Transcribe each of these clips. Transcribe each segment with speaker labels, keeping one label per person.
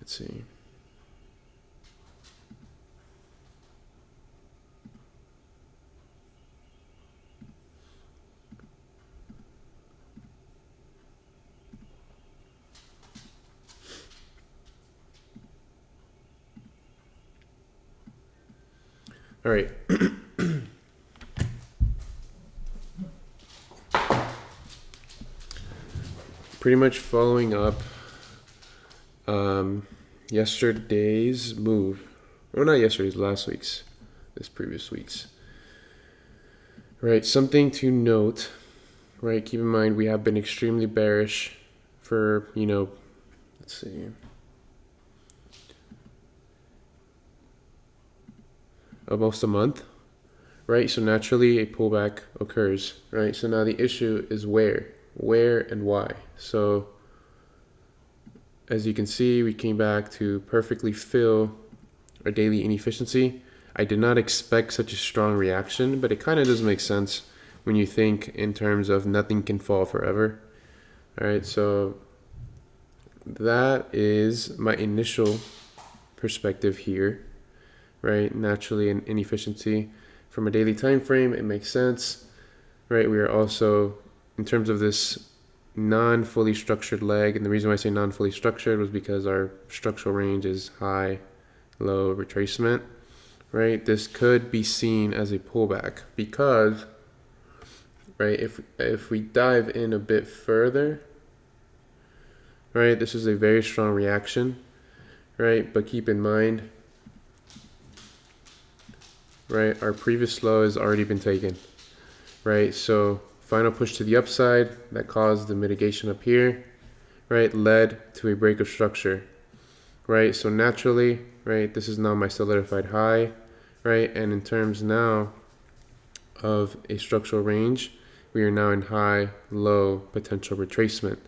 Speaker 1: let's see. All right. Pretty much following up yesterday's move, or not yesterday's, last week's, this previous week's. Right, something to note, right, keep in mind we have been extremely bearish for, let's see, almost a month, right? So naturally a pullback occurs, right? So now the issue is where and why. So as you can see, we came back to perfectly fill our daily inefficiency. I did not expect such a strong reaction, but it kind of does make sense when you think in terms of nothing can fall forever. All right, so that is my initial perspective here, right? Naturally, an inefficiency from a daily time frame, it makes sense, right? We are also, in terms of this non-fully structured leg, and the reason why I say non-fully structured was because our structural range is high, low, retracement, right? This could be seen as a pullback because, right, if we dive in a bit further, right, this is a very strong reaction, right? But keep in mind, right, our previous low has already been taken, right? So final push to the upside that caused the mitigation up here, right, led to a break of structure, right? So naturally, right, this is now my solidified high, right? And in terms now of a structural range, we are now in high, low potential retracement,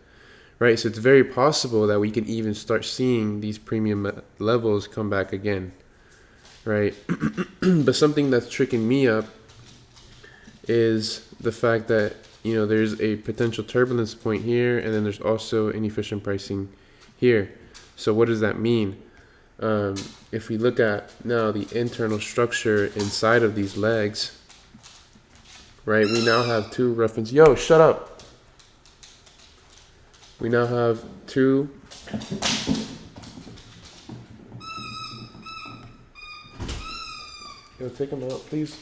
Speaker 1: right? So it's very possible that we can even start seeing these premium levels come back again, right? But something that's tricking me up is the fact that, there's a potential turbulence point here, and then there's also inefficient pricing here. So what does that mean? If we look at now the internal structure inside of these legs, right, we now have two reference. Yo, shut up. We now have two. Yo, take them out, please.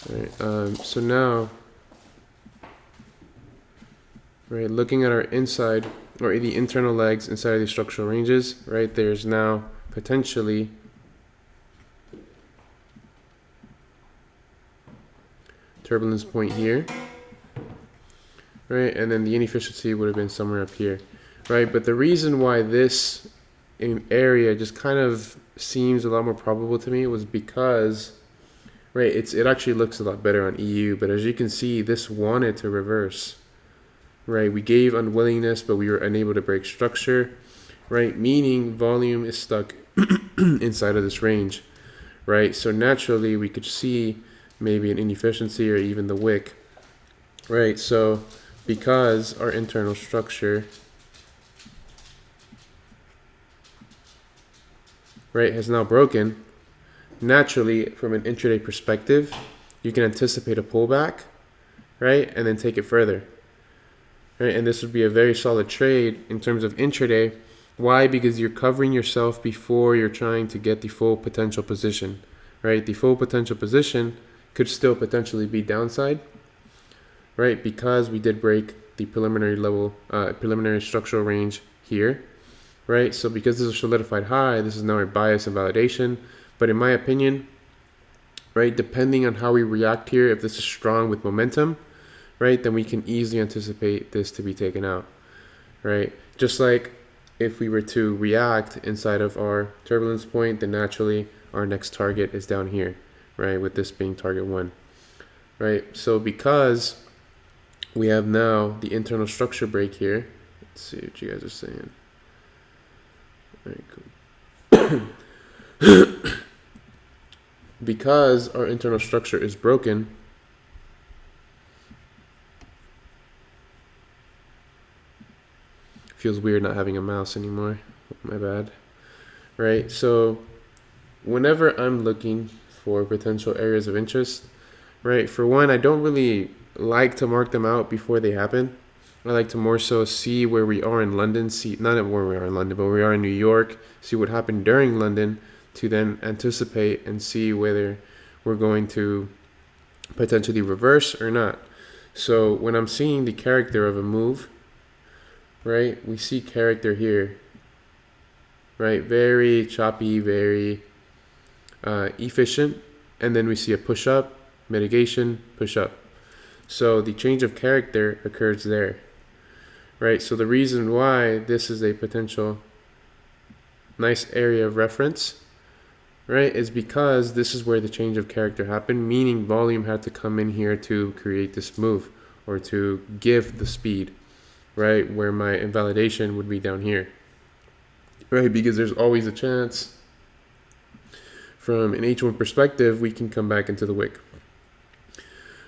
Speaker 1: All right, so now, right, looking at our inside, or the internal legs inside of these structural ranges, right, there's now potentially turbulence point here, right, and then the inefficiency would have been somewhere up here, right? But the reason why this area just kind of seems a lot more probable to me was because, right, it actually looks a lot better on EU, but as you can see, this wanted to reverse, right? We gave unwillingness, but we were unable to break structure, right? Meaning volume is stuck inside of this range, right? So naturally, we could see maybe an inefficiency or even the wick, right? So because our internal structure, right, has now broken, naturally, from an intraday perspective, you can anticipate a pullback, right, and then take it further, right? And this would be a very solid trade in terms of intraday. Why? Because you're covering yourself before you're trying to get the full potential position, right? The full potential position could still potentially be downside, right? Because we did break the preliminary level, preliminary structural range here, right? So because this is a solidified high, this is now a bias and validation. But in my opinion, right, depending on how we react here, if this is strong with momentum, right, then we can easily anticipate this to be taken out, right? Just like if we were to react inside of our turbulence point, then naturally our next target is down here, right, with this being target 1, right? So because we have now the internal structure break here, let's see what you guys are saying. All right, cool. Because our internal structure is broken, Feels weird not having a mouse anymore. My bad. Right, so whenever I'm looking for potential areas of interest, right, for one, I don't really like to mark them out before they happen. I like to more so see where we are in London, see not where we are in London, but where we are in New York, see what happened during London, to then anticipate and see whether we're going to potentially reverse or not. So when I'm seeing the character of a move, right, we see character here, right, very choppy, very efficient, and then we see a push up, mitigation, push up. So the change of character occurs there, right? So the reason why this is a potential nice area of reference, right, is because this is where the change of character happened, meaning volume had to come in here to create this move or to give the speed, right, where my invalidation would be down here, right, because there's always a chance from an H1 perspective we can come back into the wick,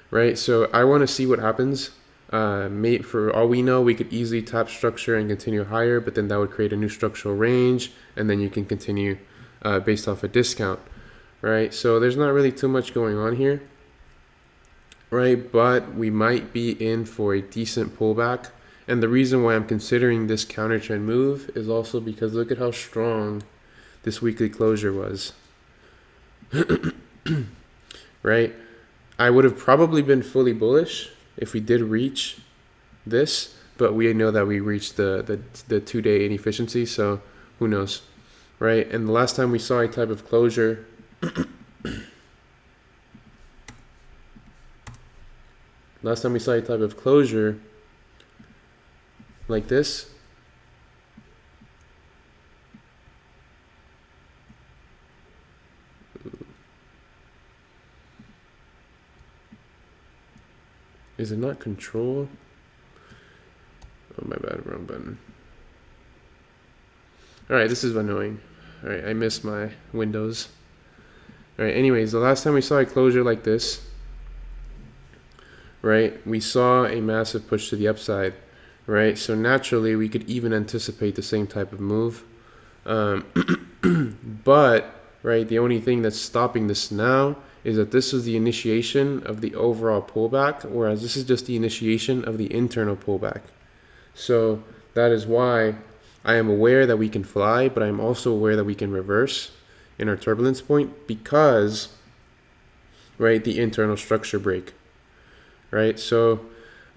Speaker 1: right? So I want to see what happens. For all we know, we could easily tap structure and continue higher, but then that would create a new structural range, and then you can continue based off a discount, right? So there's not really too much going on here, right? But we might be in for a decent pullback. And the reason why I'm considering this counter trend move is also because look at how strong this weekly closure was. Right? I would have probably been fully bullish if we did reach this, but we know that we reached the 2-day inefficiency, so who knows, right? And the last time we saw a type of closure like this, is it not control? Oh, my bad, wrong button. All right, this is annoying. All right, I missed my windows. All right, anyways, the last time we saw a closure like this, right, we saw a massive push to the upside, right? So naturally, we could even anticipate the same type of move. But, right, the only thing that's stopping this now is that this is the initiation of the overall pullback, whereas this is just the initiation of the internal pullback. So that is why I am aware that we can fly, but I'm also aware that we can reverse in our turbulence point because, right, the internal structure break, right? So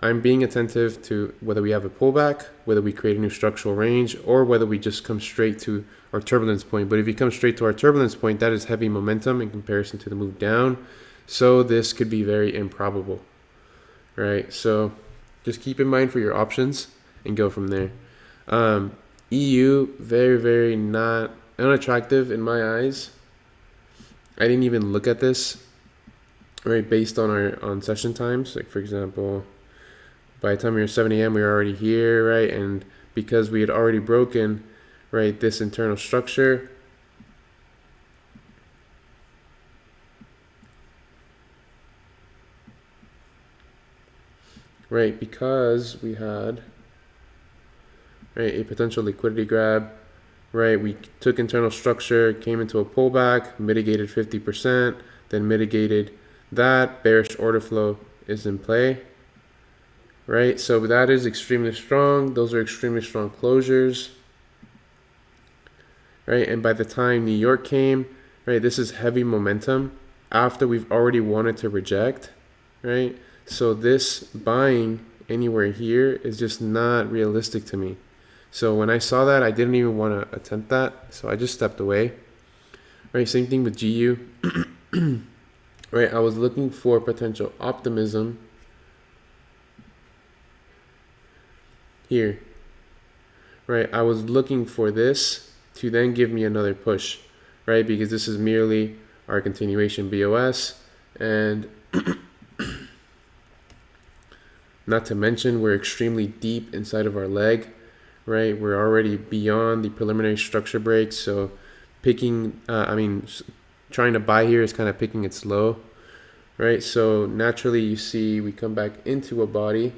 Speaker 1: I'm being attentive to whether we have a pullback, whether we create a new structural range, or whether we just come straight to our turbulence point. But if you come straight to our turbulence point, that is heavy momentum in comparison to the move down. So this could be very improbable, right? So just keep in mind for your options and go from there. EU, very, very not unattractive in my eyes. I didn't even look at this, right, based on session times. Like, for example, by the time we were 7 a.m., we were already here, right? And because we had already broken, right, this internal structure, right, because we had, right, a potential liquidity grab, right, we took internal structure, came into a pullback, mitigated 50%, then mitigated that, bearish order flow is in play, right? So that is extremely strong. Those are extremely strong closures, right? And by the time New York came, right, this is heavy momentum after we've already wanted to reject, right? So this buying anywhere here is just not realistic to me. So when I saw that, I didn't even want to attempt that. So I just stepped away, right? Same thing with GU, right? I was looking for potential optimism here, right? I was looking for this to then give me another push, right? Because this is merely our continuation BOS, and not to mention we're extremely deep inside of our leg, right? We're already beyond the preliminary structure break, so trying to buy here is kind of picking it slow, right? So naturally you see we come back into a body,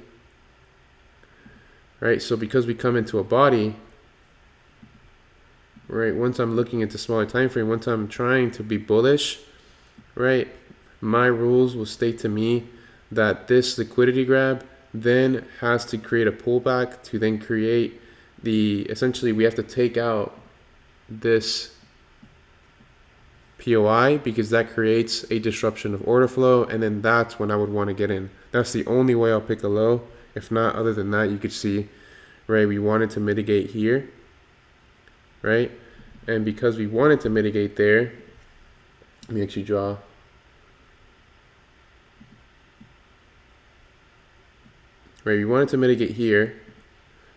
Speaker 1: right? So because we come into a body, right, once I'm looking into smaller time frame, once I'm trying to be bullish, right, my rules will state to me that this liquidity grab then has to create a pullback to then create the, essentially we have to take out this POI because that creates a disruption of order flow, and then that's when I would want to get in. That's the only way I'll pick a low. If not, other than that, you could see, right, we wanted to mitigate here, right? And because we wanted to mitigate there, let me actually draw. Right, we wanted to mitigate here,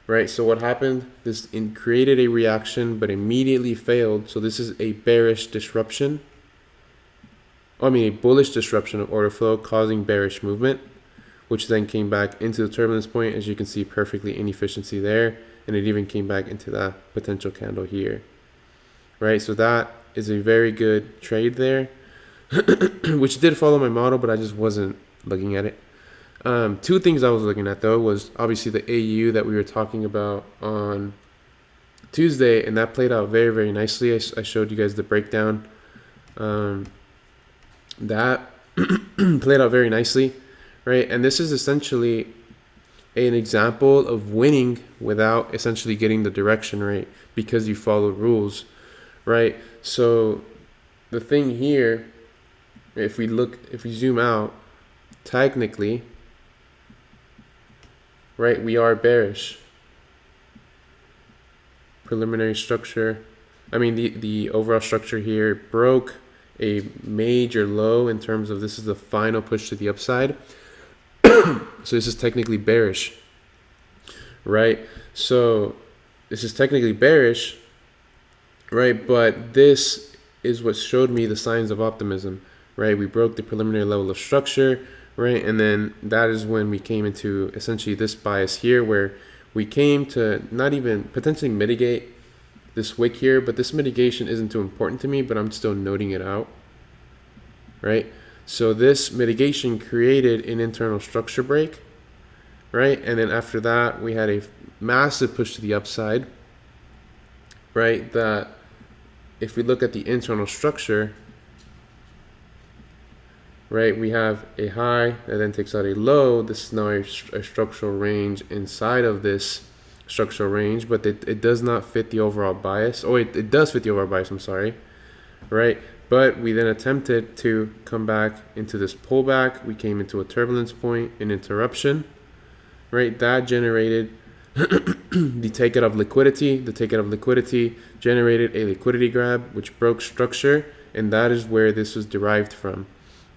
Speaker 1: right? So what happened? This created a reaction, but immediately failed. So this is a bearish disruption. I mean, a bullish disruption of order flow causing bearish movement, which then came back into the turbulence point, as you can see perfectly inefficiency there, and it even came back into that potential candle here, right? So that is a very good trade there, which did follow my model, but I just wasn't looking at it. Two things I was looking at though was obviously the AU that we were talking about on Tuesday, and that played out very, very nicely. I showed you guys the breakdown. That played out very nicely, right? And this is essentially an example of winning without essentially getting the direction right because you followed rules, right? So the thing here, if we zoom out, technically, right, we are bearish. Preliminary structure, I mean the overall structure here broke a major low in terms of this is the final push to the upside. So this is technically bearish, right? So this is technically bearish, right? But this is what showed me the signs of optimism, right? We broke the preliminary level of structure, right? And then that is when we came into essentially this bias here where we came to not even potentially mitigate this wick here, but this mitigation isn't too important to me, but I'm still noting it out, right? So this mitigation created an internal structure break, right? And then after that, we had a massive push to the upside, right? That if we look at the internal structure, right, we have a high that then takes out a low. This is now a structural range inside of this structural range, but it does not fit the overall bias. Oh, it does fit the overall bias, I'm sorry, right? But we then attempted to come back into this pullback. We came into a turbulence point, an interruption, right? That generated the takeout of liquidity. The takeout of liquidity generated a liquidity grab, which broke structure, and that is where this was derived from.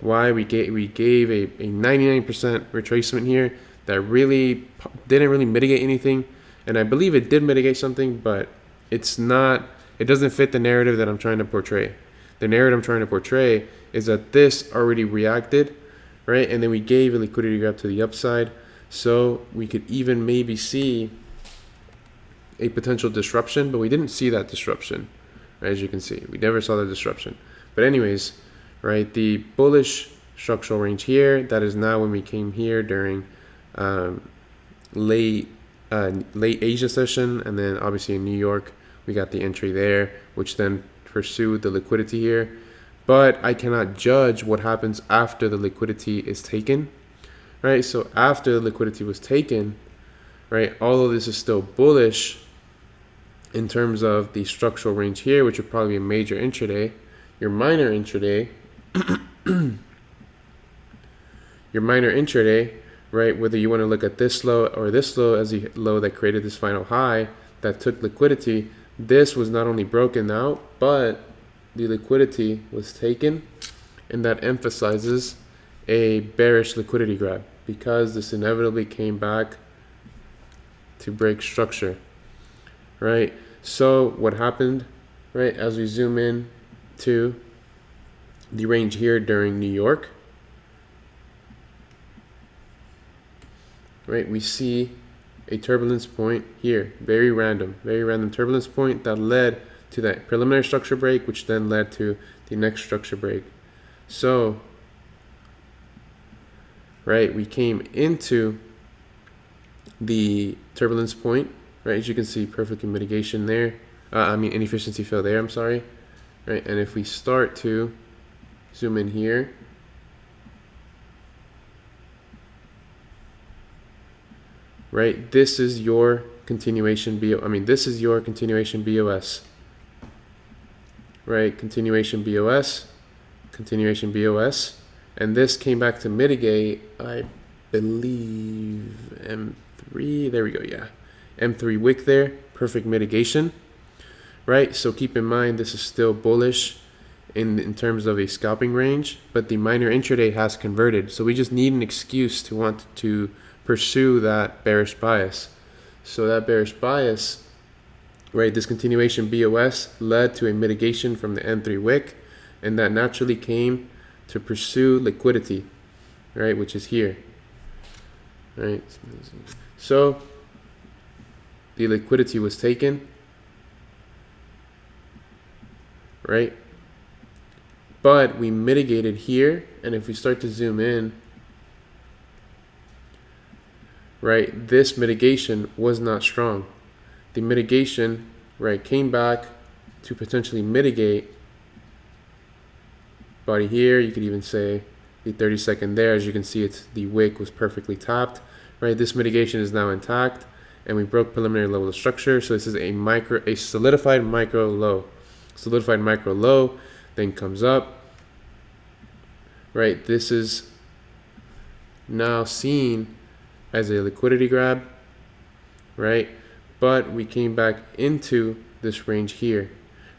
Speaker 1: Why we gave a 99% retracement here that really didn't really mitigate anything, and I believe it did mitigate something, but it doesn't fit the narrative that I'm trying to portray. The narrative I'm trying to portray is that this already reacted, right? And then we gave a liquidity grab to the upside, so we could even maybe see a potential disruption, but we didn't see that disruption, right? As you can see, we never saw the disruption. But anyways, right, the bullish structural range here, that is now when we came here during late Asia session, and then obviously in New York we got the entry there, which then pursued the liquidity here. But I cannot judge what happens after the liquidity is taken, right? So after the liquidity was taken, right, although this is still bullish in terms of the structural range here, which would probably be a major intraday, your minor intraday, right, whether you want to look at this low or this low as the low that created this final high that took liquidity, this was not only broken out, but the liquidity was taken, and that emphasizes a bearish liquidity grab because this inevitably came back to break structure, right? So what happened, right, as we zoom in to the range here during New York, right, we see a turbulence point here, very random turbulence point that led to that preliminary structure break, which then led to the next structure break. So, right, we came into the turbulence point, right? As you can see, perfect mitigation there. Inefficiency fill there, I'm sorry. Right, and if we start to zoom in here, right, this is your continuation this is your continuation BOS. Right, continuation BOS, and this came back to mitigate, I believe, M3, there we go, yeah. M3 wick there, perfect mitigation, right? So keep in mind, this is still bullish in terms of a scalping range, but the minor intraday has converted. So we just need an excuse to want to pursue that bearish bias. So that bearish bias, right, this continuation BOS led to a mitigation from the M3 wick, and that naturally came to pursue liquidity, right, which is here, right? So the liquidity was taken, right? But we mitigated here, and if we start to zoom in, right, this mitigation was not strong. The mitigation, right, came back to potentially mitigate body here. You could even say the 30-second there. As you can see, the wick was perfectly tapped, right? This mitigation is now intact, and we broke preliminary level of structure. So this is a solidified micro low. Solidified micro low, then comes up, right? This is now seen as a liquidity grab, right? But we came back into this range here,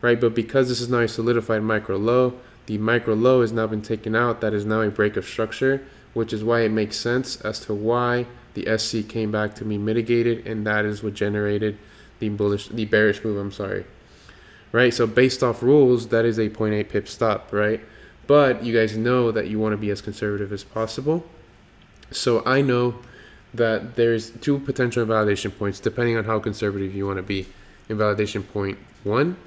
Speaker 1: right? But because this is now a solidified micro low, the micro low has now been taken out. That is now a break of structure, which is why it makes sense as to why the SC came back to be mitigated, and that is what generated the bearish move, I'm sorry. Right, so based off rules, that is a 0.8 pip stop, right? But you guys know that you want to be as conservative as possible. So I know that there's two potential invalidation points depending on how conservative you want to be. Invalidation point 1,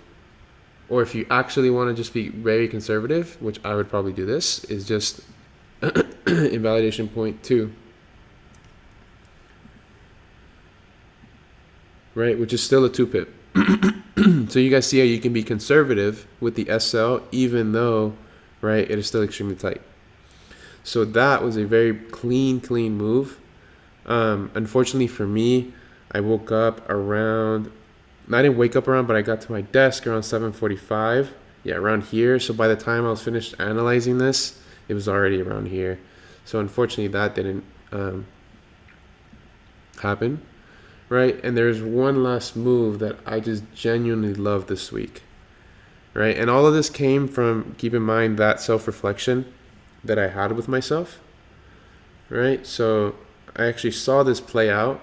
Speaker 1: or if you actually want to just be very conservative, which I would probably do this, is just invalidation point 2. Right, which is still a 2 pip. So you guys see how you can be conservative with the SL even though, right, it is still extremely tight. So that was a very clean move. Unfortunately for me, I woke up around, I didn't wake up around, but I got to my desk around 7:45. Yeah, around here. So by the time I was finished analyzing this, it was already around here. So unfortunately that didn't happen. Right, and there's one last move that I just genuinely love this week, right? And all of this came from, keep in mind, that self-reflection that I had with myself, right? So I actually saw this play out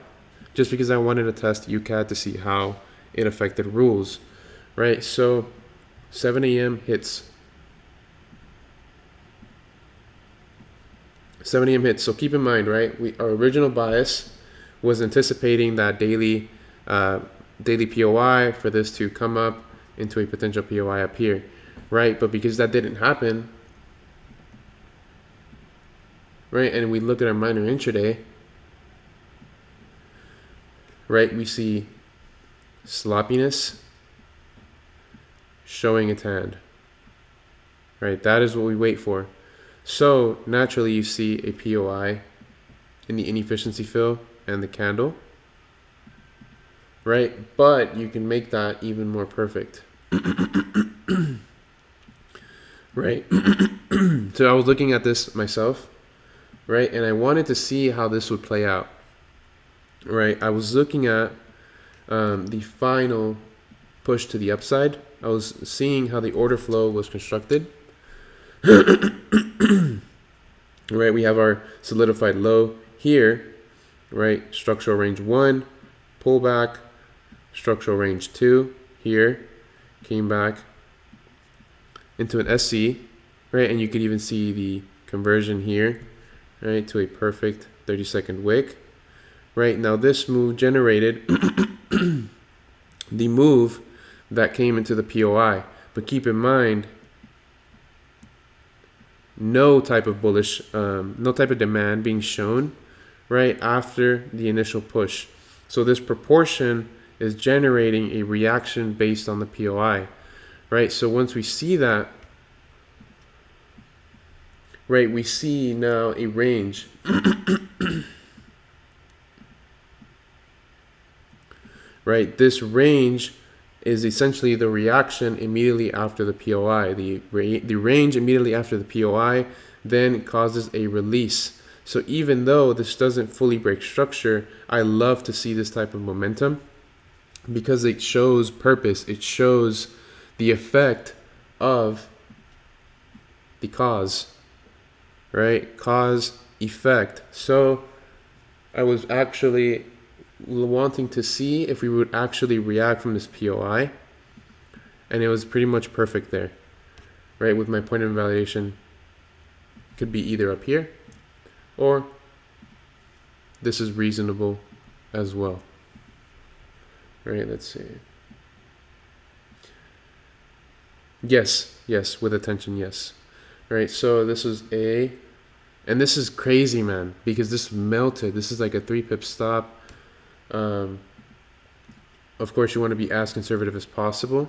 Speaker 1: just because I wanted to test UCAD to see how it affected rules, right? So 7 a.m. hits. 7 a.m. hits. So keep in mind, right? Our original bias was anticipating that daily POI for this to come up into a potential POI up here, right? But because that didn't happen, right, and we look at our minor intraday, right, we see sloppiness showing its hand, right? That is what we wait for. So naturally you see a POI in the inefficiency fill and the candle, right? But you can make that even more perfect. Right? So I was looking at this myself, right? And I wanted to see how this would play out, right? I was looking at the final push to the upside. I was seeing how the order flow was constructed. Right? We have our solidified low here, right? Structural range 1, pullback, structural range 2 here, came back into an SC, right? And you could even see the conversion here, right, to a perfect 30-second wick, right? Now this move generated the move that came into the POI, but keep in mind, no type of bullish, no type of demand being shown, right after the initial push. So this proportion is generating a reaction based on the POI, right? So once we see that, right, we see now a range. Right, this range is essentially the reaction immediately after the POI. The range immediately after the POI then causes a release. So even though this doesn't fully break structure, I love to see this type of momentum because it shows purpose. It shows the effect of the cause, right? Cause, effect. So I was actually wanting to see if we would actually react from this POI, and it was pretty much perfect there, right? With my point of invalidation, could be either up here or this is reasonable as well, right? Let's see. Yes, with attention, yes. Right, so this is A, and this is crazy, man, because this melted. This is like a 3 pip stop. Of course, you want to be as conservative as possible.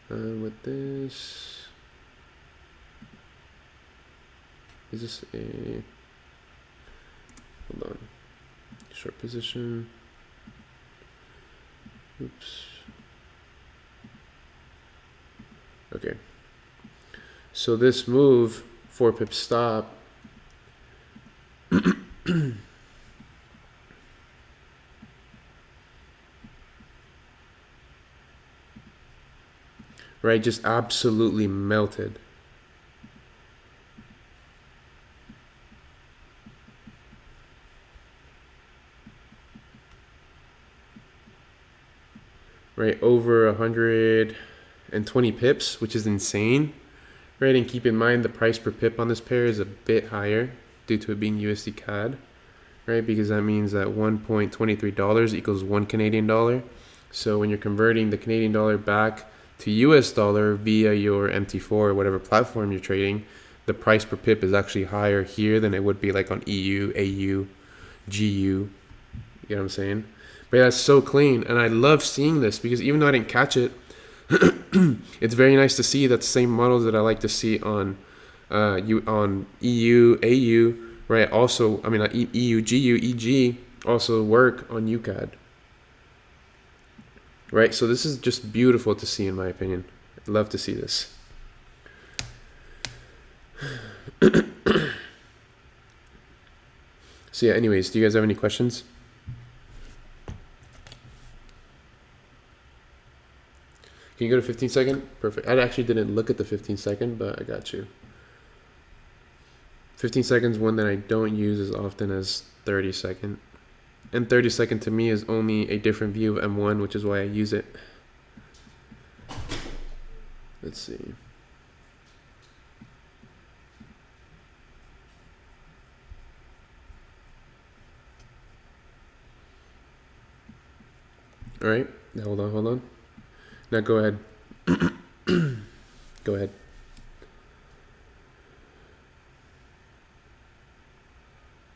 Speaker 1: With this, is this a, hold on, short position, oops, okay, so this move, 4 pip stop, right, just absolutely melted. Right, over 120 pips, which is insane. Right, and keep in mind the price per pip on this pair is a bit higher due to it being USDCAD, right? Because that means that $1.23 equals 1 Canadian dollar. So when you're converting the Canadian dollar back to US dollar via your MT4 or whatever platform you're trading, the price per pip is actually higher here than it would be like on EU, AU, GU. You know what I'm saying? But yeah, that's so clean, and I love seeing this because even though I didn't catch it, it's very nice to see that the same models that I like to see on EU, AU, right? Also, I mean EU, GU, EG also work on UCAD, right? So this is just beautiful to see, in my opinion. I'd love to see this. So yeah, anyways, do you guys have any questions? Can you go to 15 second? Perfect. I actually didn't look at the 15 second, but I got you. 15 seconds, one that I don't use as often as 30 second. And 30 second to me is only a different view of M1, which is why I use it. Let's see. All right, hold on. Now go ahead. Go ahead.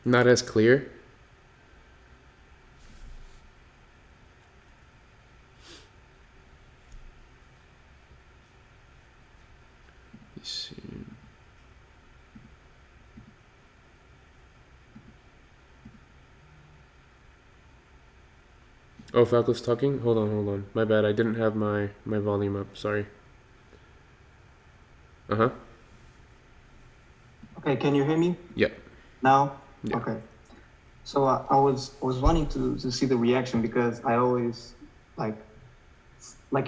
Speaker 1: Not as clear. Let's see. Oh, Falco's talking? Hold on. My bad, I didn't have my volume up, sorry. Uh-huh.
Speaker 2: Okay, can you hear me?
Speaker 1: Yeah.
Speaker 2: Now?
Speaker 1: Yeah.
Speaker 2: Okay. So I was wanting to see the reaction because I always, like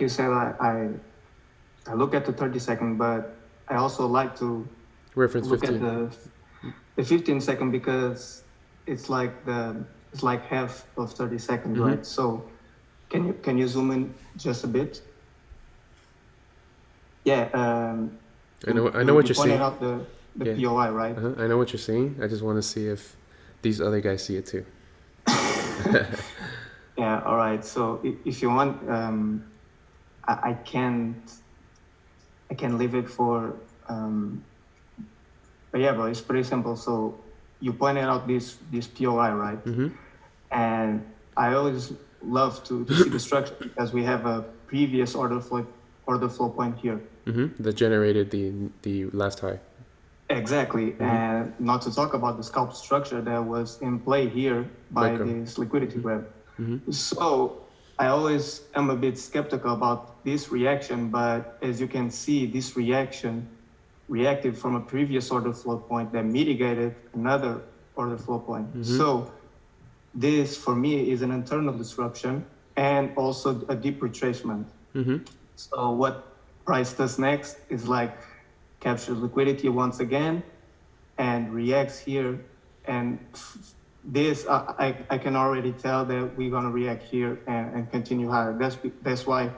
Speaker 2: you said, I look at the 30 second, but I also like to
Speaker 1: Reference
Speaker 2: look
Speaker 1: 15.
Speaker 2: at the 15 second because it's like half of 30 seconds,
Speaker 1: Mhm.
Speaker 2: right? So can you zoom in just a bit? Yeah.
Speaker 1: I know what you're saying.
Speaker 2: You pointed out the
Speaker 1: Yeah.
Speaker 2: POI, right?
Speaker 1: I know what you're saying. I just want to see if these other guys see it too.
Speaker 2: Yeah. All right. So if you want, I can leave it for. But yeah, bro, it's pretty simple. So you pointed out this POI, right?
Speaker 1: Mm-hmm.
Speaker 2: And I always love to see the structure because we have a previous order flow point here.
Speaker 1: Mm-hmm. That generated the last high.
Speaker 2: Exactly,
Speaker 1: Mm-hmm.
Speaker 2: and not to talk about the scalp structure that was in play here by this liquidity grab.
Speaker 1: Mm-hmm.
Speaker 2: So I always am a bit skeptical about this reaction, but as you can see, this reaction reacted from a previous order flow point that mitigated another order flow point.
Speaker 1: Mm-hmm.
Speaker 2: So this, for me, is an internal disruption and also a deep retracement.
Speaker 1: Mm-hmm.
Speaker 2: So what price does next is like captures liquidity once again and reacts here. And this, I can already tell that we're gonna react here and continue higher. That's why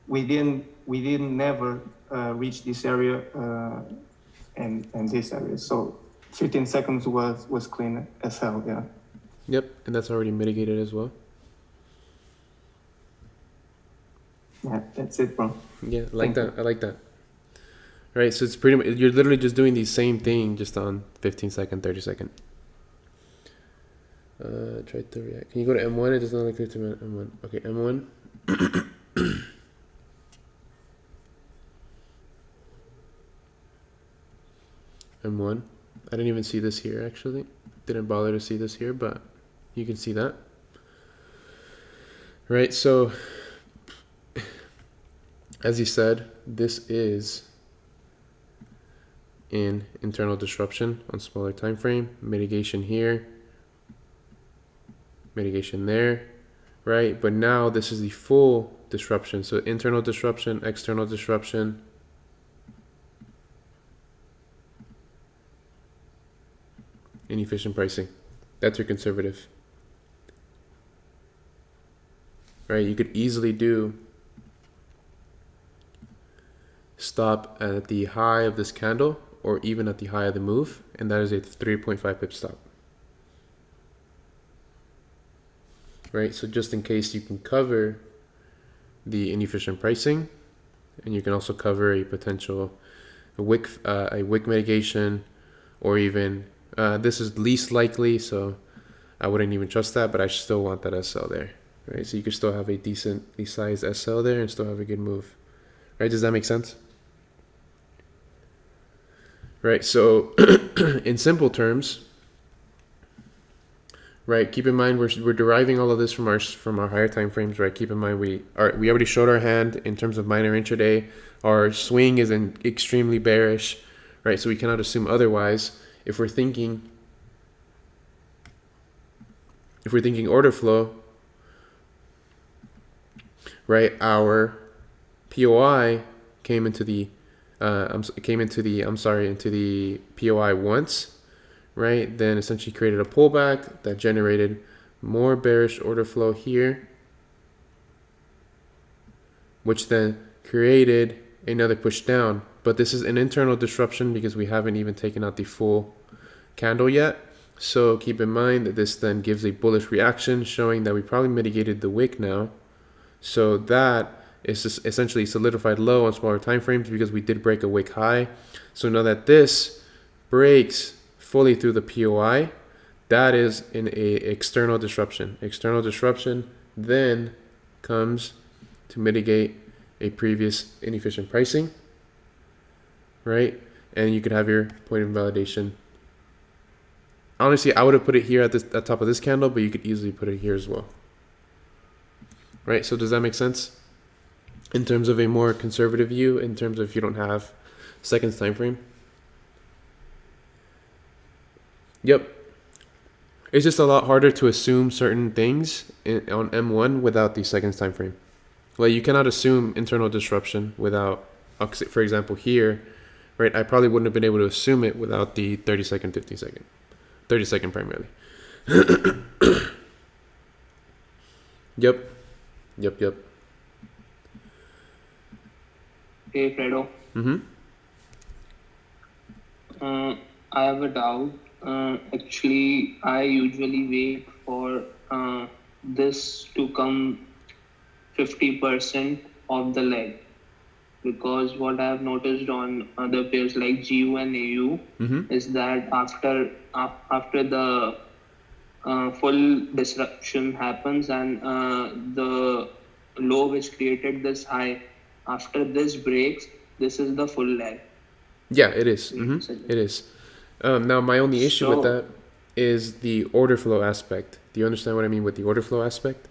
Speaker 2: we didn't never reach this area and this area. So 15 seconds was clean as hell, yeah.
Speaker 1: Yep, and that's already mitigated as well.
Speaker 2: Yeah, that's it, bro.
Speaker 1: Yeah, I like that. I like that. Right, so it's pretty much, you're literally just doing the same thing just on 15 second, 30 second. Try to react. Can you go to M1? It does not look clear to me. M1. Okay, M1. M1. I didn't even see this here actually. Didn't bother to see this here, but you can see that. Right, so as you said, this is in internal disruption on smaller time frame, mitigation here, mitigation there, right? But now this is the full disruption. So internal disruption, external disruption, inefficient pricing. That's your conservative. Right? You could easily do stop at the high of this candle or even at the high of the move, and that is a 3.5 pip stop. Right? So just in case you can cover the inefficient pricing, and you can also cover a potential wick mitigation, or even this is least likely, so I wouldn't even trust that, but I still want that SL there. Right? So you could still have a decently sized SL there and still have a good move. Right? Does that make sense? Right, so in simple terms, right, keep in mind we're deriving all of this from our higher time frames, right? Keep in mind we already showed our hand in terms of minor intraday. Our swing is extremely bearish, right? So we cannot assume otherwise. If we're thinking order flow, right? Our POI came into the POI once, right? Then essentially created a pullback that generated more bearish order flow here, which then created another push down. But this is an internal disruption because we haven't even taken out the full candle yet. So keep in mind that this then gives a bullish reaction, showing that we probably mitigated the wick now. So that is just essentially solidified low on smaller time frames because we did break a wick high. So now that this breaks fully through the POI, that is in a external disruption. External disruption then comes to mitigate a previous inefficient pricing, right? And you could have your point of invalidation. Honestly, I would have put it here at the top of this candle, but you could easily put it here as well. Right, so does that make sense? In terms of a more conservative view, in terms of if you don't have seconds time frame. Yep. It's just a lot harder to assume certain things on M1 without the seconds time frame. Like you cannot assume internal disruption without, for example, here, right? I probably wouldn't have been able to assume it without the 30 second, 15 second, 30 second primarily. Yep.
Speaker 3: Hey Fredo. I have a doubt. Actually, I usually wait for this to come 50% of the leg. because what I have noticed on other pairs like GU and AU is that after the full disruption happens and the low which created this high, after this breaks, this is the full leg.
Speaker 1: Yeah, it is.
Speaker 3: So,
Speaker 1: It is. Now, my only issue with
Speaker 3: So-
Speaker 1: that is the order flow aspect. Do you understand what I mean with the order flow aspect?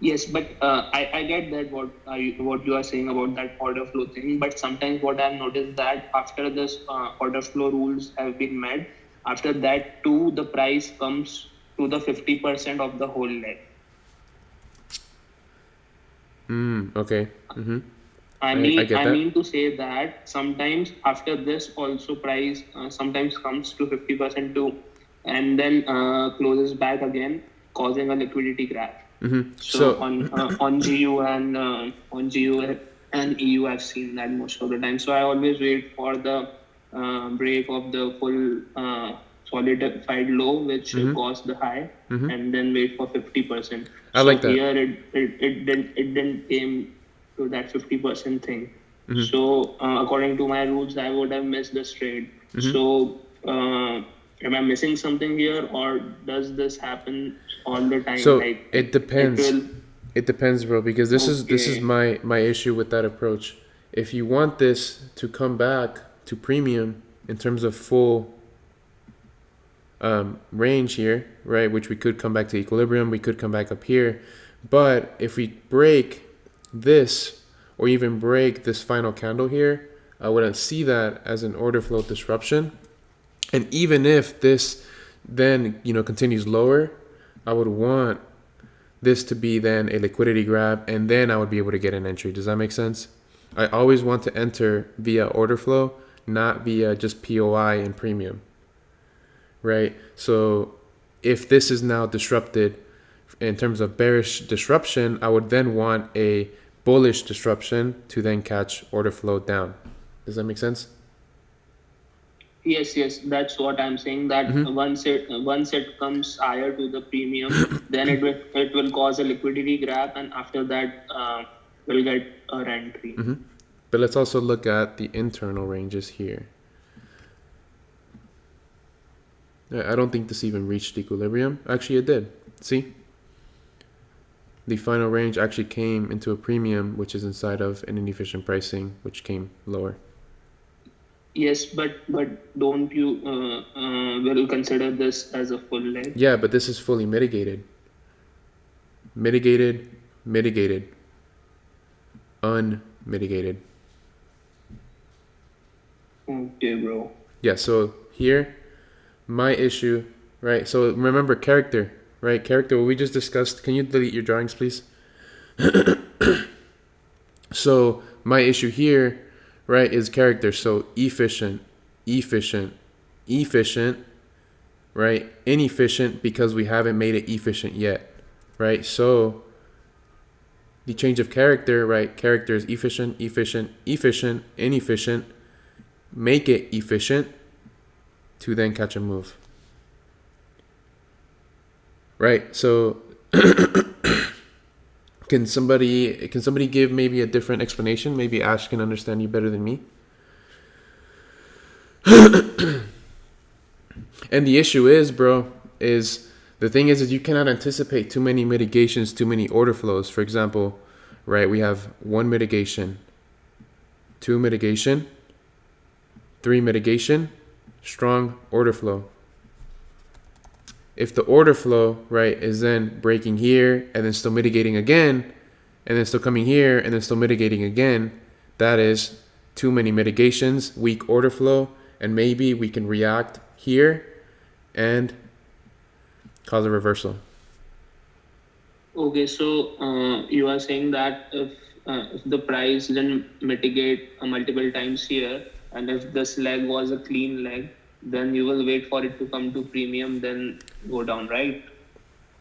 Speaker 3: Yes, but I get that what you are saying about that order flow thing. But sometimes what I've noticed that after this order flow rules have been met, after that too the price comes to the 50% of the whole leg.
Speaker 1: Okay.
Speaker 3: I
Speaker 1: I get that.
Speaker 3: mean to say that sometimes after this also price sometimes comes to 50% too, and then closes back again, causing a liquidity crash. So on GU and EU, I've seen that most of the time. So I always wait for the break of the full solidified low, which caused the high, and then wait for 50%.
Speaker 1: I like that.
Speaker 3: Here it didn't came to that 50% thing. So according to my rules, I would have missed this trade. So am I missing something here, or does this happen all the time?
Speaker 1: So
Speaker 3: Like
Speaker 1: it depends.
Speaker 3: will-
Speaker 1: It depends, bro, because this is
Speaker 3: Okay.
Speaker 1: my issue with that approach. If you want this to come back to premium in terms of full range here, right, which we could come back to equilibrium, we could come back up here, but if we break this or even break this final candle here, I wouldn't see that as an order flow disruption. And even if this then continues lower, I would want this to be then a liquidity grab, and then I would be able to get an entry. Does that make sense? I always want to enter via order flow, not via just POI and premium, right? So if this is now disrupted in terms of bearish disruption, I would then want a bullish disruption to then catch order flow down. Does that make sense?
Speaker 3: Yes, that's what I'm saying. That once it comes higher to the premium, then it will cause a liquidity grab, and after that we'll get our entry.
Speaker 1: But let's also look at the internal ranges here. I don't think this even reached equilibrium. Actually, it did. See? The final range actually came into a premium, which is inside of an inefficient pricing, which came lower.
Speaker 3: Yes, but don't you will consider this as a full leg?
Speaker 1: Yeah, but this is fully mitigated. Mitigated, unmitigated.
Speaker 3: Okay, bro.
Speaker 1: Yeah, so here, my issue, right? So remember character, right? Character, what we just discussed. Can you delete your drawings, please? So my issue here, right, is character. So efficient, right? Inefficient because we haven't made it efficient yet, right? So the change of character, right? Character is efficient, inefficient. Make it efficient to then catch a move. Right? So can somebody give maybe a different explanation? Maybe Ash can understand you better than me. And the issue is, bro, the thing is you cannot anticipate too many mitigations, too many order flows. For example, right, we have 1 mitigation, 2 mitigation, 3 mitigation, strong order flow. If the order flow, right, is then breaking here and then still mitigating again, and then still coming here and then still mitigating again, that is too many mitigations, weak order flow, and maybe we can react here and cause a reversal.
Speaker 3: Okay, so you are saying that if the price didn't mitigate multiple times here, and if this leg was a clean leg, then you will wait for it to come to premium, then go down, right?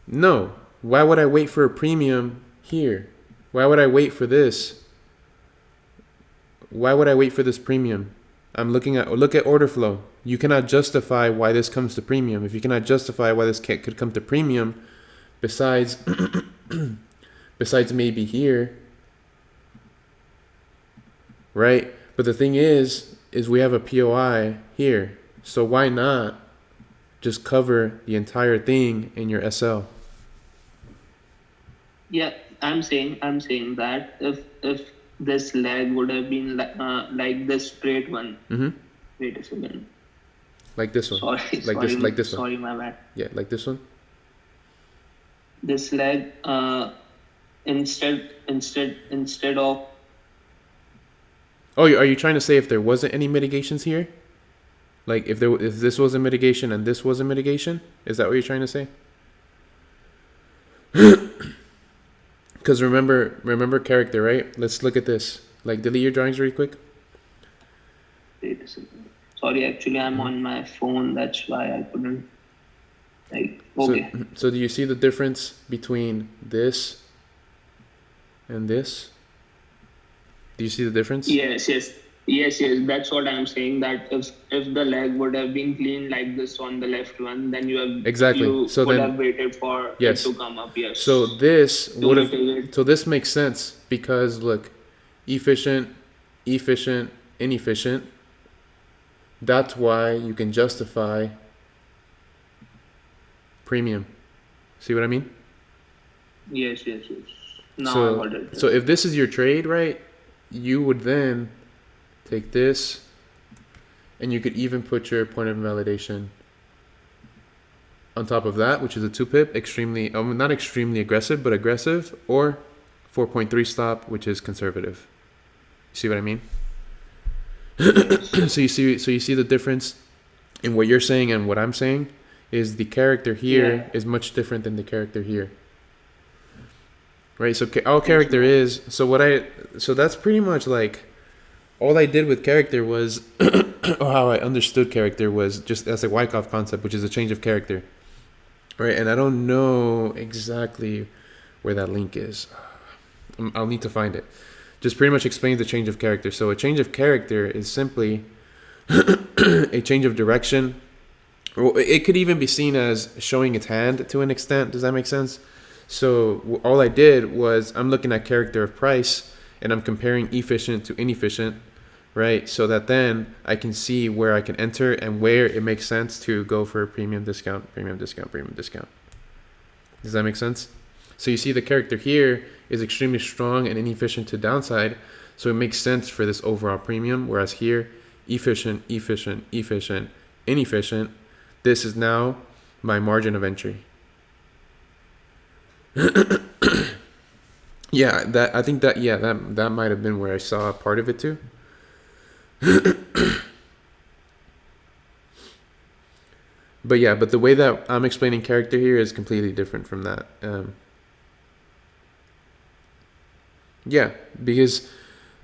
Speaker 1: No. Why would I wait for a premium here? Why would I wait for this? Why would I wait for this premium? Look at order flow. You cannot justify why this comes to premium. If you cannot justify why this could come to premium, besides maybe here, right? But the thing is we have a POI here. So why not just cover the entire thing in your SL?
Speaker 3: Yeah, I'm saying that if this leg would have been like this straight one. Wait a second.
Speaker 1: Like this one.
Speaker 3: Sorry,
Speaker 1: like this one.
Speaker 3: Sorry, my bad.
Speaker 1: Yeah, like this one.
Speaker 3: This leg, instead of.
Speaker 1: Oh, are you trying to say if there wasn't any mitigations here? Like if this was a mitigation and this was a mitigation? Is that what you're trying to say? Because remember character, right? Let's look at this. Like, delete your drawings really quick.
Speaker 3: Wait a second. Sorry, actually, I'm on my phone. That's why I couldn't. Like, okay.
Speaker 1: So do you see the difference between this and this? Do you see the difference?
Speaker 3: Yes. That's what I'm saying. That if the leg would have been clean like this on the left one, then you have
Speaker 1: exactly.
Speaker 3: You
Speaker 1: so
Speaker 3: would
Speaker 1: then
Speaker 3: have waited for
Speaker 1: yes.
Speaker 3: it to come up. Yes.
Speaker 1: So this would have. So this makes sense because look, efficient, inefficient. That's why you can justify premium. See what I mean?
Speaker 3: Yes. Now I got it.
Speaker 1: So if this is your trade, right, you would then take this, and you could even put your point of invalidation on top of that, which is a 2 pip, not extremely aggressive, but aggressive, or 4.3 stop, which is conservative. You see what I mean? So you see the difference in what you're saying and what I'm saying is the character here is much different than the character here. Right? So all character is, so that's pretty much like all I did with character was or how I understood character was just as a Wyckoff concept, which is a change of character. Right? And I don't know exactly where that link is. I'll need to find it. Just pretty much explains the change of character. So a change of character is simply a change of direction. It could even be seen as showing its hand to an extent. Does that make sense? So all I did was I'm looking at character of price and I'm comparing efficient to inefficient, right? So that then I can see where I can enter and where it makes sense to go for a premium discount. Does that make sense? So you see the character here is extremely strong and inefficient to downside. So it makes sense for this overall premium. Whereas here, efficient, inefficient. This is now my margin of entry. Yeah, that might have been where I saw part of it too. But the way that I'm explaining character here is completely different from that. Because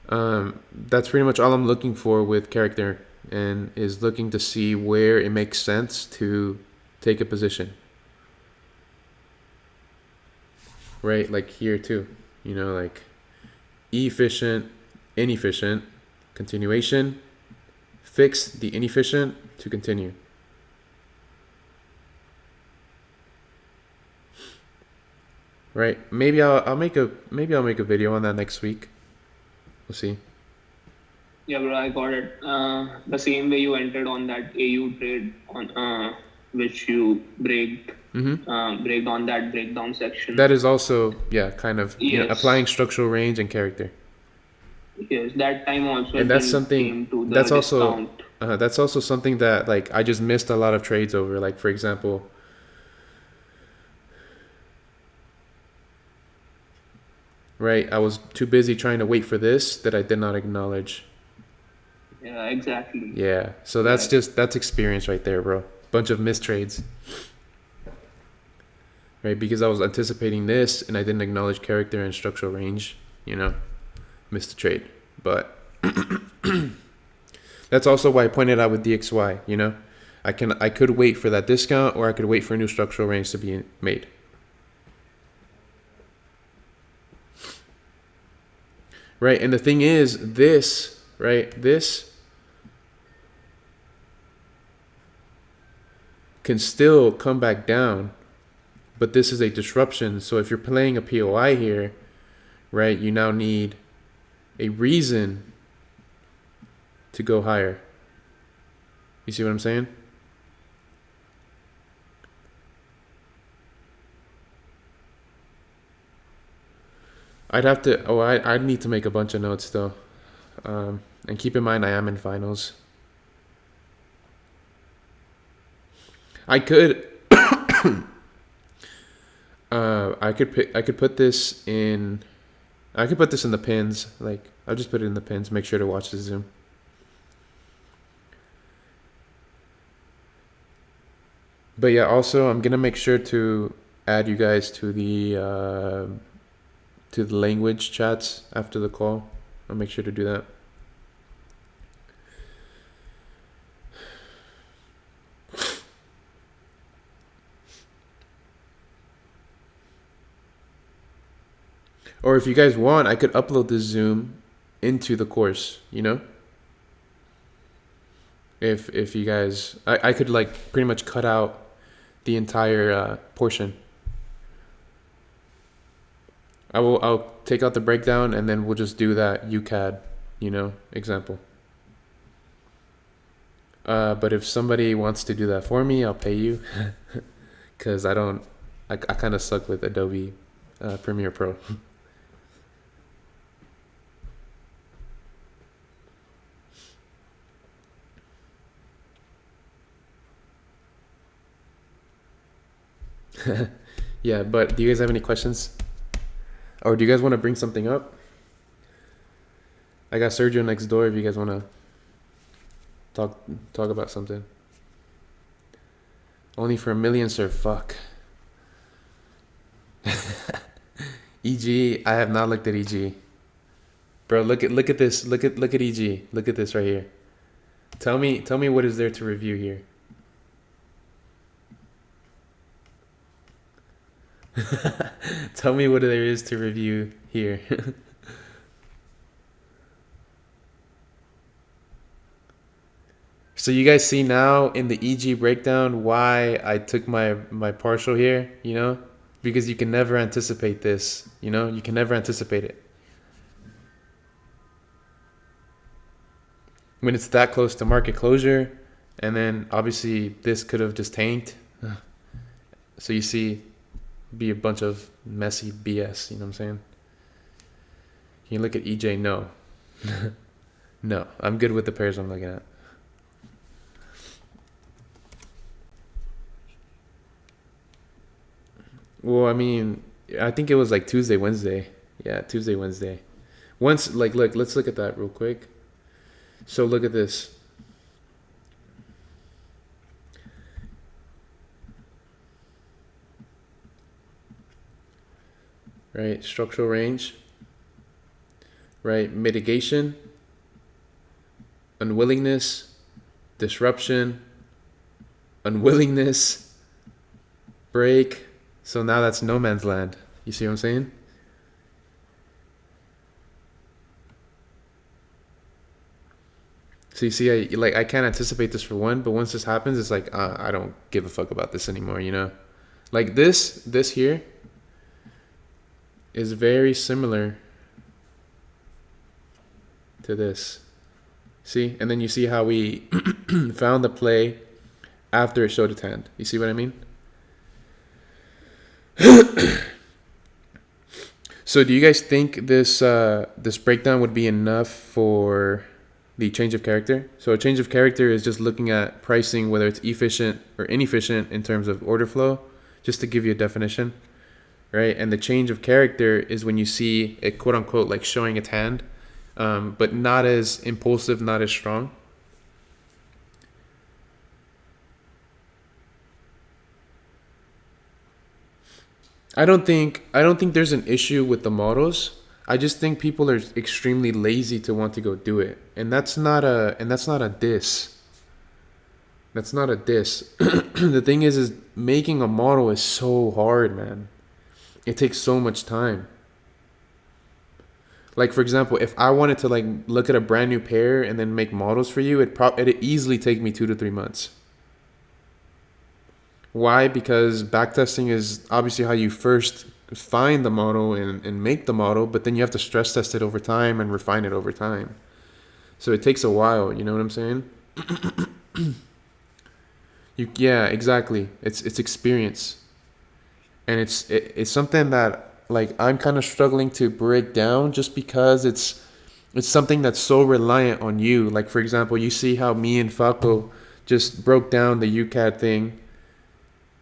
Speaker 1: that's pretty much all I'm looking for with character, and is looking to see where it makes sense to take a position. Right, like here too, like efficient, inefficient, continuation, fix the inefficient to continue. Right, maybe I'll make a video on that next week. We'll see.
Speaker 3: Yeah, bro, I got it. The same way you entered on that AU trade on which you braked on that breakdown section.
Speaker 1: That is also kind of applying structural range and character.
Speaker 3: Yes, that time also.
Speaker 1: And that's something. That's also something that like I just missed a lot of trades over. Like for example. Right, I was too busy trying to wait for this that I did not acknowledge.
Speaker 3: Yeah, exactly.
Speaker 1: Yeah, so that's experience right there, bro. Bunch of missed trades. Right, because I was anticipating this and I didn't acknowledge character and structural range, missed the trade. But that's also why I pointed out with DXY, I could wait for that discount, or I could wait for a new structural range to be made. Right, and the thing is, this can still come back down, but this is a disruption. So if you're playing a POI here, right, you now need a reason to go higher. You see what I'm saying? I'd need to make a bunch of notes though. And keep in mind I am in finals. I could I could put this in the pins. Like, I'll just put it in the pins. Make sure to watch the Zoom. But yeah, also I'm gonna make sure to add you guys to the language chats after the call. I'll make sure to do that. Or if you guys want, I could upload the Zoom into the course, you know? If you guys, I could like pretty much cut out the entire portion. I'll take out the breakdown and then we'll just do that UCAD, you know, example. But if somebody wants to do that for me, I'll pay you. Cause I kind of suck with Adobe Premiere Pro. Yeah, but do you guys have any questions? Or do you guys want to bring something up? I got Sergio next door if you guys want to talk about something. Only for 1 million, sir. Fuck. EG, I have not looked at EG. Bro, look at this. Look at EG. Look at this right here. Tell me what is there to review here. Tell me what there is to review here. So you guys see now in the EG breakdown why I took my partial here, you know? Because you can never anticipate this, you know? You can never anticipate it. When it's that close to market closure, and then obviously this could have just tanked. So you see, be a bunch of messy BS, you know what I'm saying? Can you look at EJ? No. No, I'm good with the pairs I'm looking at. Well, I mean, I think it was like Tuesday, Wednesday. Yeah, Tuesday, Wednesday. Once, like, look, let's look at that real quick. So look at this. Right, structural range. Right, mitigation. Unwillingness. Disruption. Unwillingness. Break. So now that's no man's land. You see what I'm saying? So you see, I can't anticipate this for one, but once this happens, it's like, I don't give a fuck about this anymore, you know? Like this here is very similar to this. See? And then you see how we found the play after it showed its hand. You see what I mean? So do you guys think this this breakdown would be enough for the change of character? So a change of character is just looking at pricing, whether it's efficient or inefficient in terms of order flow, just to give you a definition, right? And the change of character is when you see it, quote unquote, like showing its hand, but not as impulsive, not as strong. I don't think there's an issue with the models. I just think people are extremely lazy to want to go do it. And that's not a diss. That's not a diss. The thing is making a model is so hard, man. It takes so much time. Like, for example, if I wanted to like look at a brand new pair and then make models for you, it'd easily take me 2 to 3 months. Why? Because backtesting is obviously how you first find the model and make the model, but then you have to stress test it over time and refine it over time. So it takes a while, you know what I'm saying? Yeah, exactly. It's experience. And it's something that like I'm kind of struggling to break down just because it's something that's so reliant on you. Like for example, you see how me and Falco just broke down the UCAD thing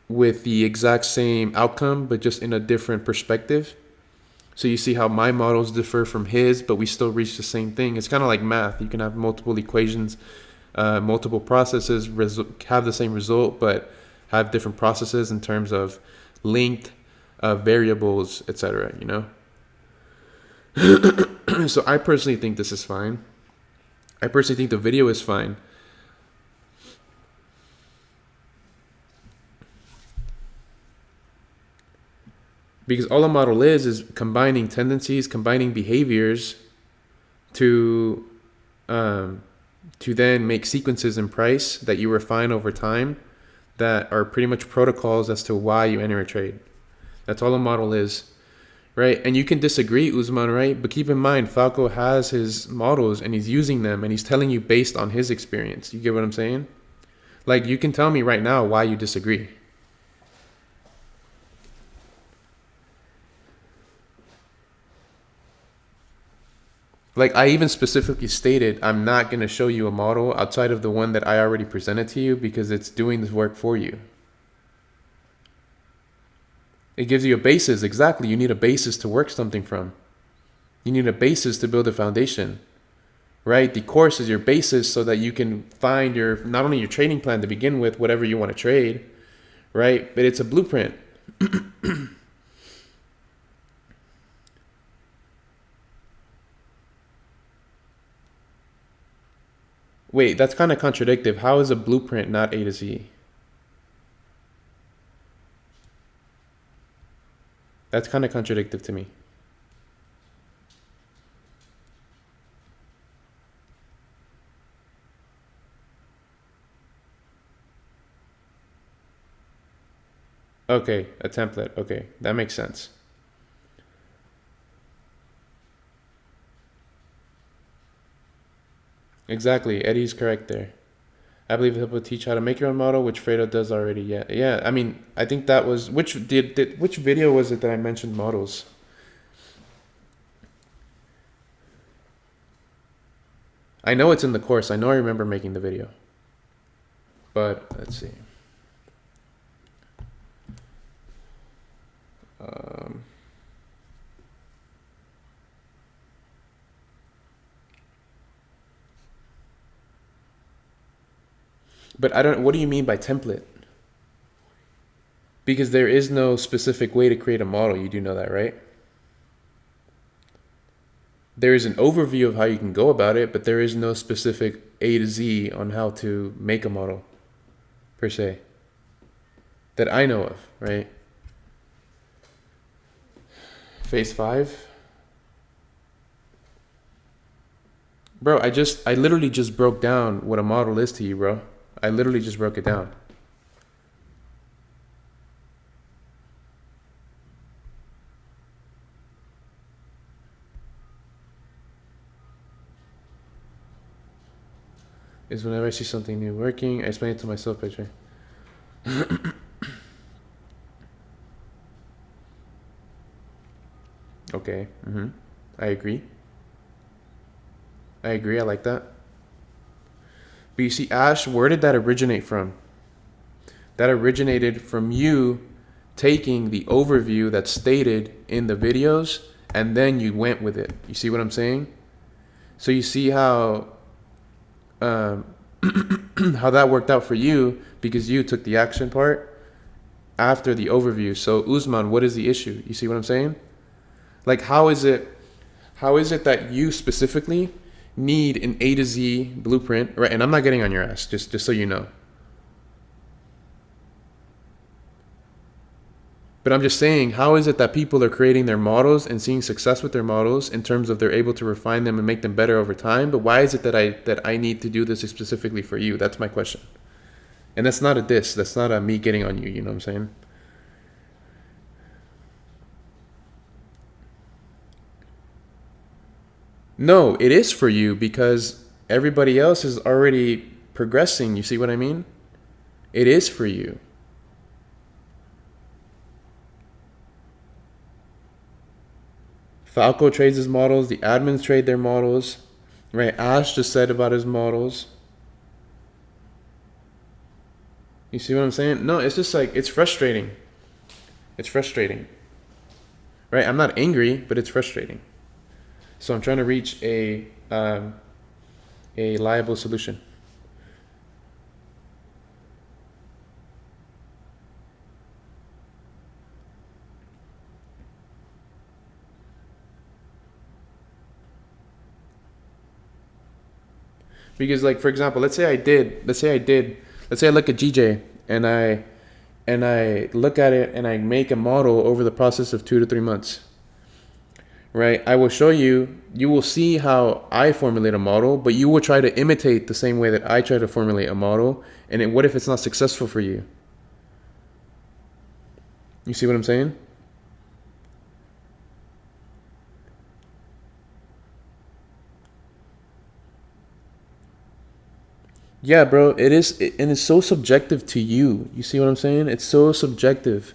Speaker 1: with the exact same outcome, but just in a different perspective. So you see how my models differ from his, but we still reach the same thing. It's kind of like math. You can have multiple equations, multiple processes, have the same result, but have different processes in terms of linked variables, etc. You know. So I personally think this is fine. I personally think the video is fine. Because all a model is combining tendencies, combining behaviors to then make sequences in price that you refine over time that are pretty much protocols as to why you enter a trade. That's all a model is, right? And you can disagree, Usman, right? But keep in mind, Falco has his models and he's using them and he's telling you based on his experience. You get what I'm saying? Like, you can tell me right now why you disagree. Like, I even specifically stated, I'm not going to show you a model outside of the one that I already presented to you because it's doing this work for you. It gives you a basis. Exactly. You need a basis to work something from. You need a basis to build a foundation, right? The course is your basis so that you can find your, not only your trading plan to begin with, whatever you want to trade, right? But it's a blueprint. Wait, that's kind of contradictory. How is a blueprint not A to Z? That's kind of contradictory to me. Okay, a template. Okay, that makes sense. Exactly, Eddie's correct there. I believe he'll teach how to make your own model, which Fredo does already. Yeah. I mean, I think that was which video was it that I mentioned models? I know it's in the course. I know I remember making the video. But let's see. But I don't. What do you mean by template? Because there is no specific way to create a model. You do know that, right? There is an overview of how you can go about it, but there is no specific A to Z on how to make a model, per se, that I know of, right? Phase 5. Bro, I literally just broke down what a model is to you, bro. I literally just broke it down. Is whenever I see something new working, I explain it to myself by trying. Okay. I agree. I like that. But you see, Ash, where did that originate from? That originated from you taking the overview that's stated in the videos and then you went with it. You see what I'm saying? So you see how how that worked out for you because you took the action part after the overview. So Usman, what is the issue? You see what I'm saying? Like, how is it that you specifically need an A to Z blueprint, right? And I'm not getting on your ass, just so you know. But I'm just saying, how is it that people are creating their models and seeing success with their models in terms of they're able to refine them and make them better over time? But why is it that I need to do this specifically for you? That's my question. And that's not a diss. That's not a me getting on you. You know what I'm saying? No, it is for you because everybody else is already progressing. You see what I mean? It is for you. Falco trades his models. The admins trade their models. Right? Ash just said about his models. You see what I'm saying? No, it's just like, it's frustrating. It's frustrating. Right? I'm not angry, but it's frustrating. So I'm trying to reach a liable solution. Because, like, for example, let's say I look at GJ and I look at it and I make a model over the process of 2 to 3 months. Right? I will show you, you will see how I formulate a model, but you will try to imitate the same way that I try to formulate a model. And what if it's not successful for you? You see what I'm saying? Yeah, bro, it is, and it's so subjective to you. You see what I'm saying? It's so subjective.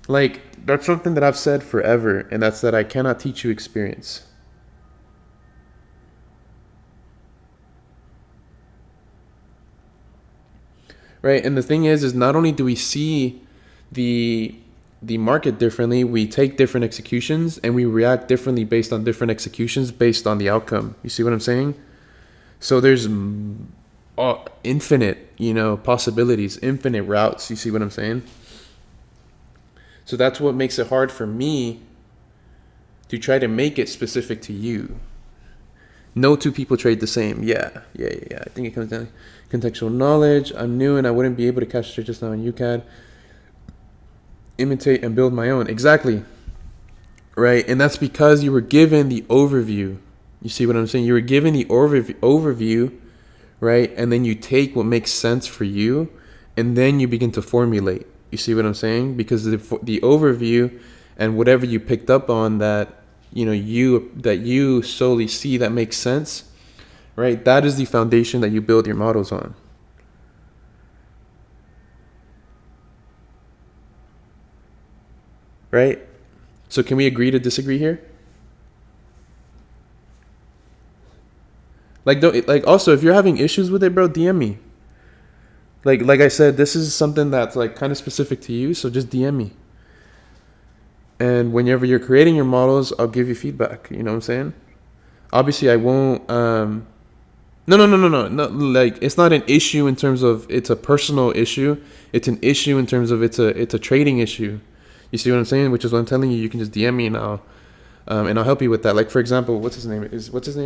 Speaker 1: Like, that's something that I've said forever, and that's that I cannot teach you experience. Right? And the thing is not only do we see the market differently, we take different executions and we react differently based on different executions based on the outcome. You see what I'm saying? So there's infinite, possibilities, infinite routes. You see what I'm saying? So that's what makes it hard for me to try to make it specific to you. No two people trade the same. Yeah. I think it comes down to contextual knowledge. I'm new and I wouldn't be able to catch trade just now in UCAD. Imitate and build my own. Exactly. Right? And that's because you were given the overview. You see what I'm saying? You were given the overview, right? And then you take what makes sense for you, and then you begin to formulate. You see what I'm saying? Because the overview and whatever you picked up on that, you solely see that makes sense, right? That is the foundation that you build your models on. Right? So can we agree to disagree here? Like also, if you're having issues with it, bro, DM me. Like I said, this is something that's like kind of specific to you, so just DM me. And whenever you're creating your models, I'll give you feedback. You know what I'm saying? Obviously, I won't. No. Like, it's not an issue in terms of it's a personal issue. It's an issue in terms of it's a trading issue. You see what I'm saying? Which is what I'm telling you. You can just DM me and I'll help you with that. Like, for example, what's his name on here? What's his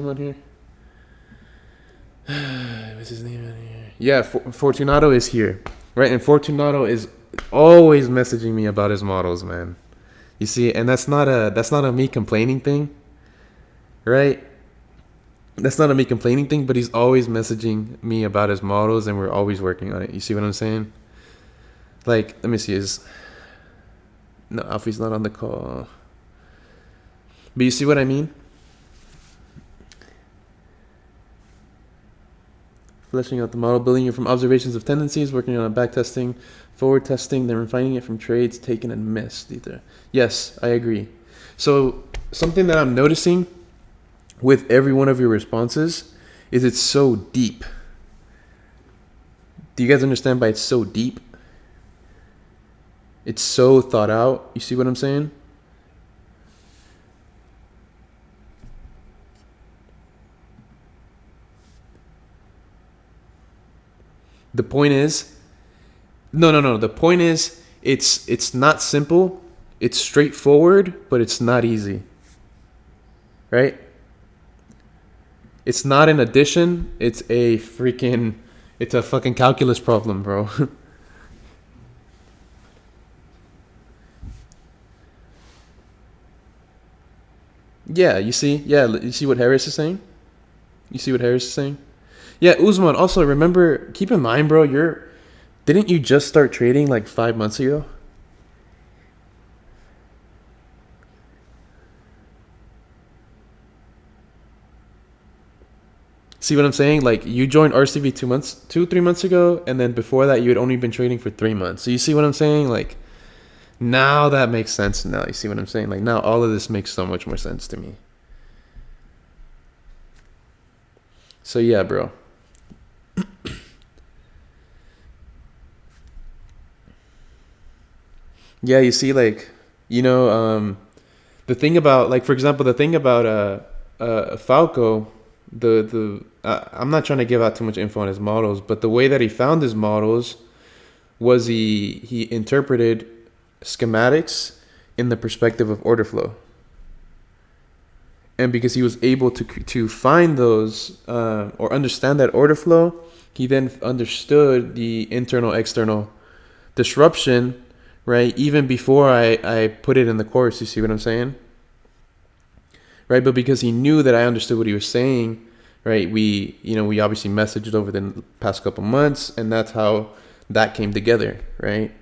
Speaker 1: name on here? Yeah, Fortunato is here, right? And Fortunato is always messaging me about his models, man. You see, and that's not a me complaining thing, right? That's not a me complaining thing, but he's always messaging me about his models, and we're always working on it. You see what I'm saying? Like, let me see. No, Alfie's not on the call. But you see what I mean? Fleshing out the model, building it from observations of tendencies, working on back testing, forward testing, then refining it from trades taken and missed either. Yes, I agree. So something that I'm noticing with every one of your responses is it's so deep. Do you guys understand by it's so deep? It's so thought out. You see what I'm saying? The point is, no. The point is, it's not simple. It's straightforward, but it's not easy. Right? It's not an addition. It's a fucking calculus problem, bro. Yeah, you see? Yeah, you see what Harris is saying? Yeah, Usman, also remember, keep in mind, bro, didn't you just start trading like 5 months ago? See what I'm saying? Like you joined RCV 3 months ago, and then before that you had only been trading for 3 months. So you see what I'm saying? Like now that makes sense. Now you see what I'm saying? Like now all of this makes so much more sense to me. So yeah, bro. Yeah, you see, like, the thing about, like, for example, the thing about Falco, I'm not trying to give out too much info on his models, but the way that he found his models was he interpreted schematics in the perspective of order flow. And because he was able to find those or understand that order flow, he then understood the internal external disruption, right? Even before I put it in the course, you see what I'm saying? Right? But because he knew that I understood what he was saying, right? We obviously messaged over the past couple months, and that's how that came together, right?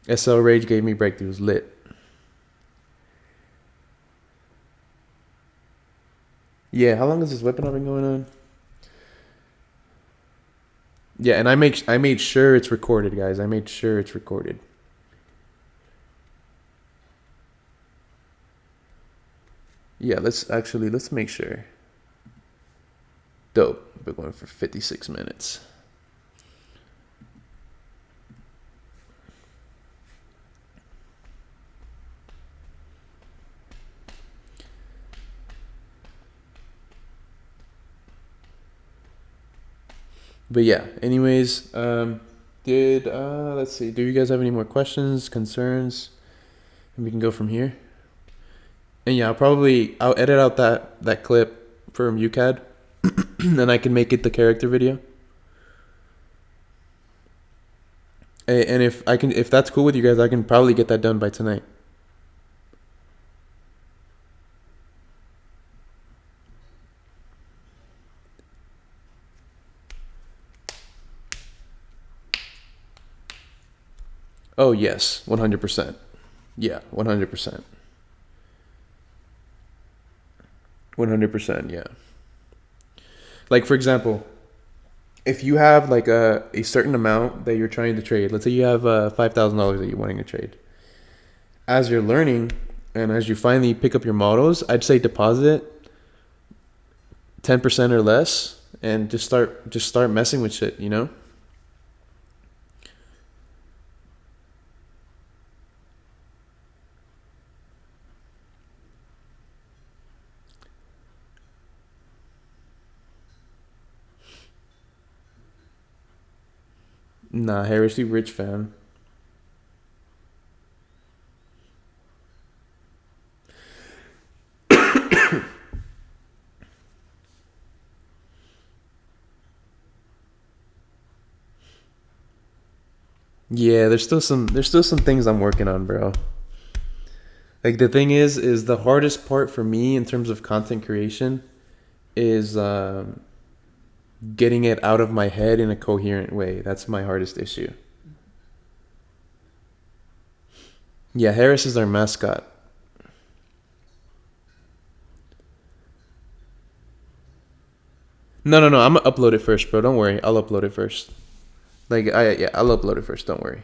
Speaker 1: SL Rage gave me breakthroughs lit. Yeah, how long has this webinar been going on? Yeah, and I made sure it's recorded, guys. I made sure it's recorded. Yeah, let's make sure. Dope. We're going for 56 minutes. But yeah, anyways, let's see, do you guys have any more questions, concerns? And we can go from here. And yeah, I'll edit out that clip from UCAD and I can make it the character video. And if that's cool with you guys, I can probably get that done by tonight. Oh yes, 100%. Yeah, 100%. 100%, yeah. Like for example, if you have like a certain amount that you're trying to trade, let's say you have $5,000 that you're wanting to trade. As you're learning and as you finally pick up your models, I'd say deposit 10% or less and just start messing with shit, you know? Nah, Heresy Rich fan. Yeah, there's still some things I'm working on, bro. Like the thing is the hardest part for me in terms of content creation is getting it out of my head in a coherent way. That's my hardest issue. Yeah, Harris is our mascot. No, I'm gonna upload it first, bro. Don't worry, I'll upload it first. I'll upload it first. Don't worry.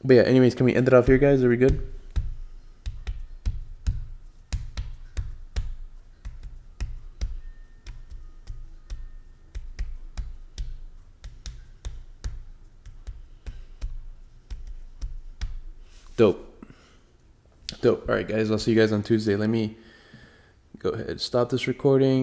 Speaker 1: But yeah, anyways, can we end it off here, guys? Are we good? Dope. All right, guys. I'll see you guys on Tuesday. Let me go ahead, stop this recording.